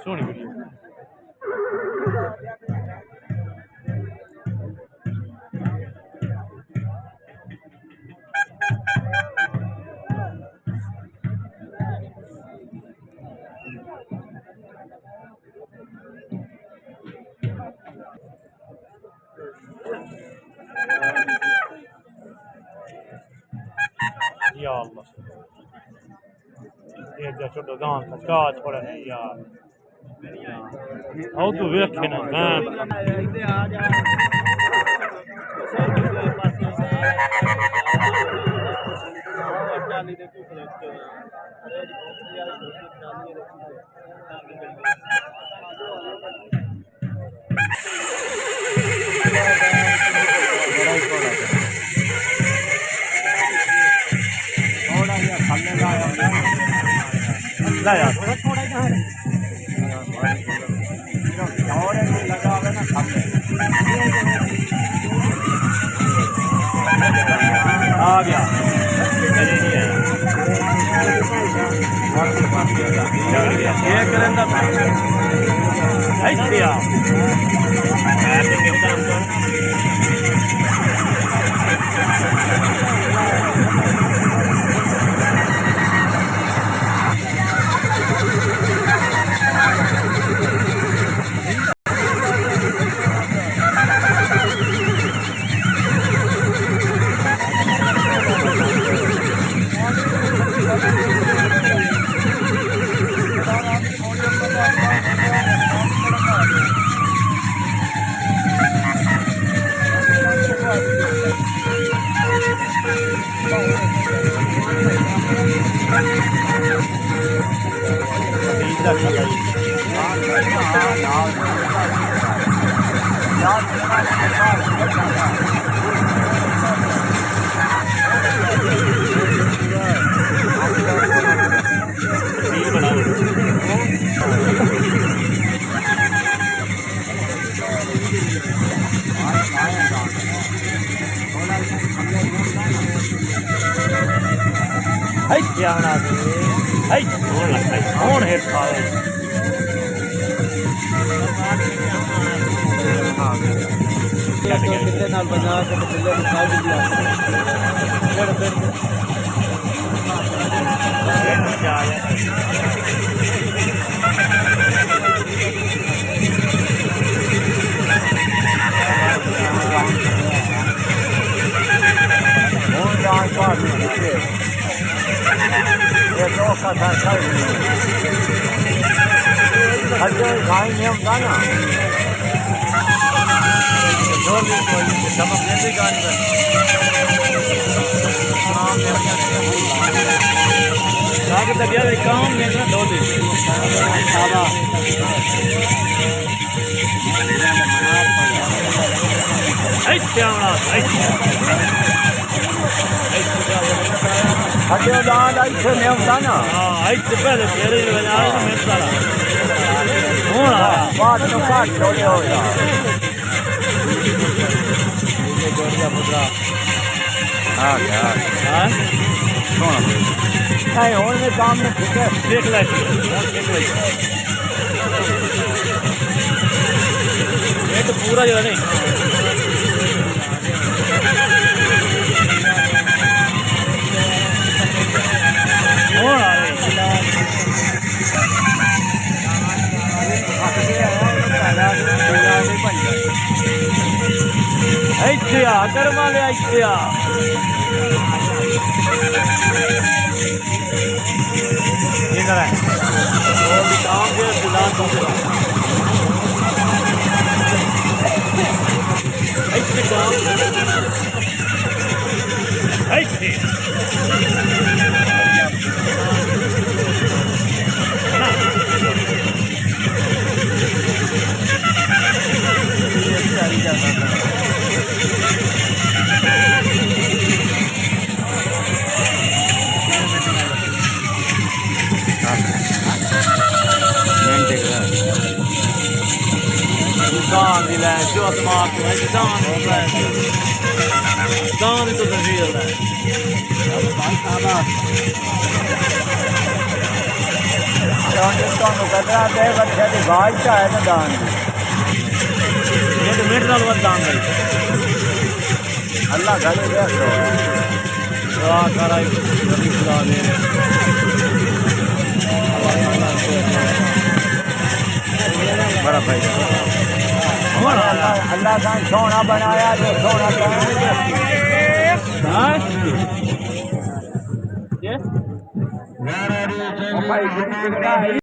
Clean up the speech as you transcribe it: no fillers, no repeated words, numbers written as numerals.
सोहनी video या अल्लाह ये जा छोटो दान का का छोड़ा नहीं यार आओ तू वेखे ना मैं ला यार थोड़ा ही और लगा हुआ ना सामने आ गया मेरे नहीं है ये करेंगे ऐसे यार ऐसे मिलता हमको क्या बना दे कौन है खाए कितने नाल बना के बिल्ले दिखा दिया गाय नियम था ना काम में ना दो दिन हटे दाल ऐसे नियम था ना ऐसे पहले तेरे बजा मिलता बात तो काट छोड़े हो नहीं और में काम में ठीक है देख ले ये तो पूरा जो नहीं ऐसिया कर्मा ले ऐसिया इधर है और भी काम के फिलहाल तो ऐसे काम ऐसे दान ही लै जो दिमाग में दान होता है दान ही तो तस्वीर है ਤੁਹਾਨੂੰ ਕਦਰਾ ਦੇ ਬੱਚੇ ਦੀ ਬਾਜ ਚਾਹੇ ਤਾਂ ਦਾਨ ਇਹ ਮਿੰਟ ਨਾਲ ਵੱਧ ਦਾਨ ਦੇ ਅੱਲਾ ਗਲੇ ਦੇ ਦੁਆ ਕਰਾਈ ਜਲਦੀ ਖੁਦਾ ਦੇ बड़ा भाई अल्लाह का सोना बनाया जो सोना बनाया